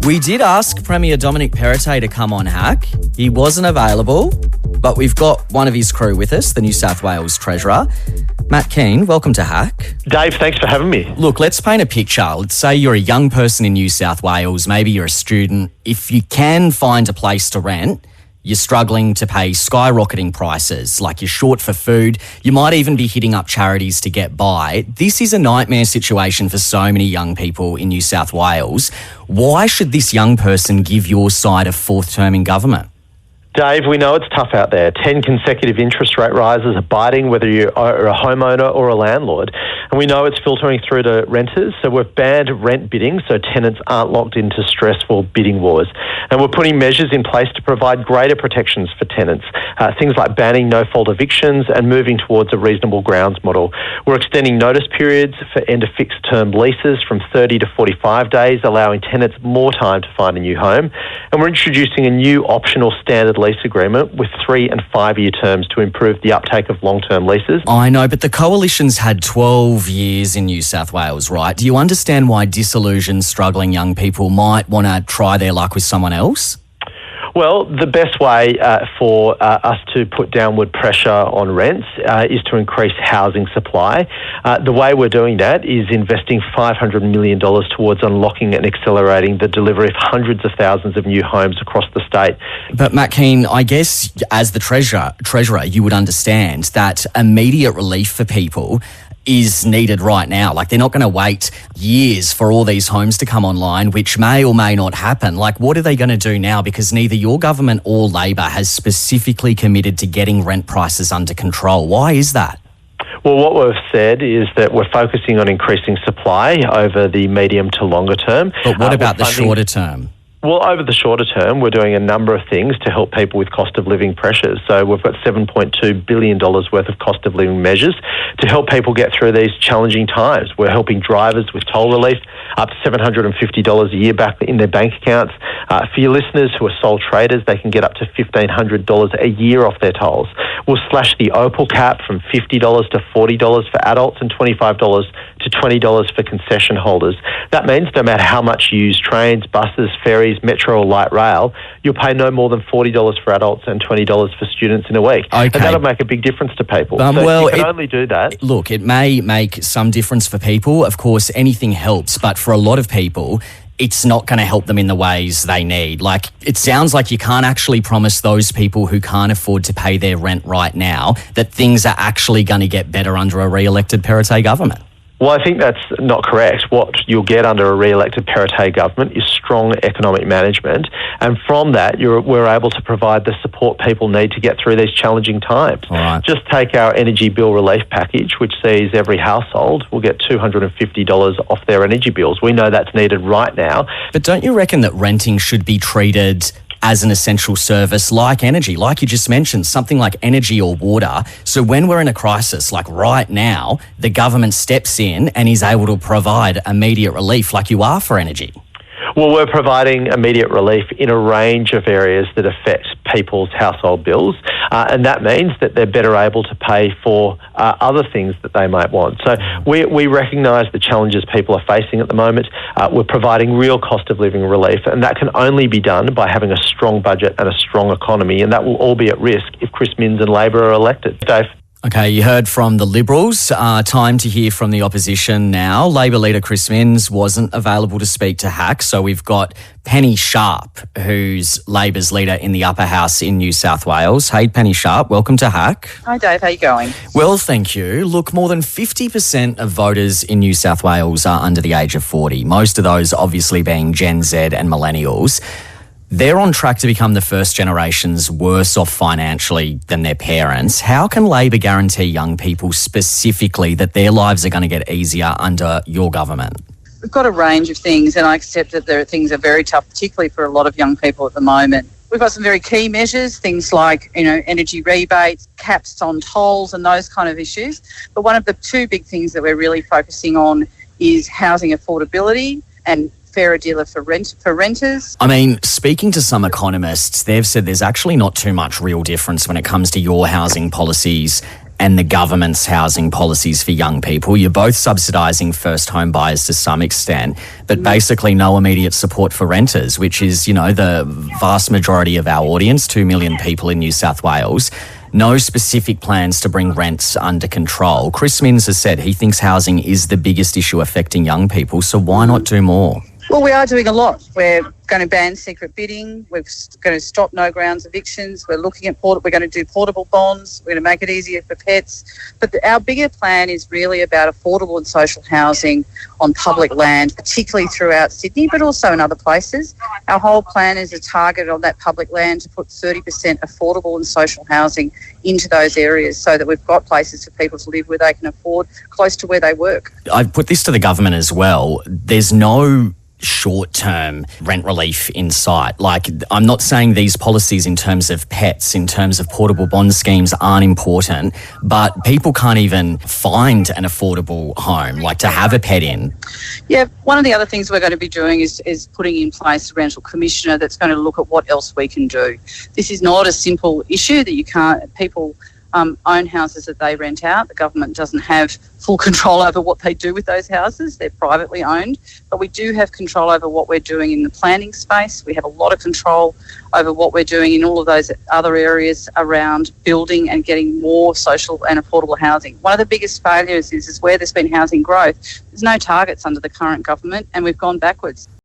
We did ask Premier Dominic Perrottet to come on Hack. He wasn't available, but we've got one of his crew with us, the New South Wales Treasurer. Matt Kean, welcome to Hack. Dave, thanks for having me. Look, let's paint a picture. Let's say you're a young person in New South Wales, maybe you're a student. If you can find a place to rent, you're struggling to pay skyrocketing prices, like you're short for food. You might even be hitting up charities to get by. This is a nightmare situation for so many young people in New South Wales. Why should this young person give your side a fourth term in government? Dave, we know it's tough out there. 10 consecutive interest rate rises are biting whether you're a homeowner or a landlord. And we know it's filtering through to renters. So we've banned rent bidding so tenants aren't locked into stressful bidding wars. And we're putting measures in place to provide greater protections for tenants. Things like banning no-fault evictions and moving towards a reasonable grounds model. We're extending notice periods for end of fixed term leases from 30 to 45 days, allowing tenants more time to find a new home. And we're introducing a new optional standard lease agreement with 3 and 5 year terms to improve the uptake of long-term leases. I know, but the Coalition's had 12 years in New South Wales, right? Do you understand why disillusioned, struggling young people might want to try their luck with someone else? Well, the best way for us to put downward pressure on rents is to increase housing supply. The way we're doing that is investing $500 million towards unlocking and accelerating the delivery of hundreds of thousands of new homes across the state. But Matt Kean, I guess as the Treasurer, you would understand that immediate relief for people is needed right now. Like, they're not going to wait years for all these homes to come online, which may or may not happen. Like, what are they going to do now? Because neither your government or Labor has specifically committed to getting rent prices under control. Why is that? Well, what we've said is that we're focusing on increasing supply over the medium to longer term. But what about the shorter term? Well, over the shorter term, we're doing a number of things to help people with cost of living pressures. So we've got $7.2 billion worth of cost of living measures to help people get through these challenging times. We're helping drivers with toll relief, up to $750 a year back in their bank accounts. For your listeners who are sole traders, they can get up to $1,500 a year off their tolls. We'll slash the Opal cap from $50 to $40 for adults and $25 to $20 for concession holders. That means no matter how much you use trains, buses, ferries, metro or light rail, you'll pay no more than $40 for adults and $20 for students in a week. Okay. And that'll make a big difference to people. Well, you can only do that. Look, it may make some difference for people. Of course, anything helps. But for a lot of people, it's not going to help them in the ways they need. Like, it sounds like you can't actually promise those people who can't afford to pay their rent right now that things are actually going to get better under a re-elected Perrottet government. Well, I think that's not correct. What you'll get under a re-elected Perrottet government is strong economic management, and from that, we're able to provide the support people need to get through these challenging times. All right. Just take our energy bill relief package, which sees every household will get $250 off their energy bills. We know that's needed right now. But don't you reckon that renting should be treated as an essential service like energy, like you just mentioned, something like energy or water? So when we're in a crisis, like right now, the government steps in and is able to provide immediate relief like you are for energy. Well, we're providing immediate relief in a range of areas that affect people's household bills, and that means that they're better able to pay for other things that they might want. So we recognise the challenges people are facing at the moment. We're providing real cost of living relief, and that can only be done by having a strong budget and a strong economy, and that will all be at risk if Chris Minns and Labor are elected. Dave? Okay, you heard from the Liberals. Time to hear from the opposition now. Labor leader Chris Minns wasn't available to speak to Hack, so we've got Penny Sharpe, who's Labor's leader in the upper house in New South Wales. Hey, Penny Sharpe, welcome to Hack. Hi, Dave. How you going? Well, thank you. Look, more than 50% of voters in New South Wales are under the age of 40, most of those obviously being Gen Z and millennials. They're on track to become the first generations worse off financially than their parents. How can Labor guarantee young people specifically that their lives are going to get easier under your government? We've got a range of things, and I accept that there are things that are very tough, particularly for a lot of young people at the moment. We've got some very key measures, things like, energy rebates, caps on tolls and those kind of issues. But one of the two big things that we're really focusing on is housing affordability and fairer dealer for renters. I mean, speaking to some economists, they've said there's actually not too much real difference when it comes to your housing policies and the government's housing policies for young people. You're both subsidising first home buyers to some extent, but basically no immediate support for renters, which is, you know, the vast majority of our audience, 2 million people in New South Wales. No specific plans to bring rents under control. Chris Minns has said he thinks housing is the biggest issue affecting young people, so why not do more? Well, we are doing a lot. We're going to ban secret bidding. We're going to stop no grounds evictions. We're looking at we're going to do portable bonds. We're going to make it easier for pets. But our bigger plan is really about affordable and social housing on public land, particularly throughout Sydney, but also in other places. Our whole plan is a target on that public land to put 30% affordable and social housing into those areas so that we've got places for people to live where they can afford, close to where they work. I've put this to the government as well. There's no short-term rent relief in sight. Like, I'm not saying these policies in terms of pets, in terms of portable bond schemes aren't important, but people can't even find an affordable home, like to have a pet in. Yeah, one of the other things we're going to be doing is putting in place a rental commissioner that's going to look at what else we can do. This is not a simple issue that you can't, people own houses that they rent out. The government doesn't have full control over what they do with those houses. They're privately owned, but we do have control over what we're doing in the planning space. We have a lot of control over what we're doing in all of those other areas around building and getting more social and affordable housing. One of the biggest failures is where there's been housing growth, there's no targets under the current government and we've gone backwards.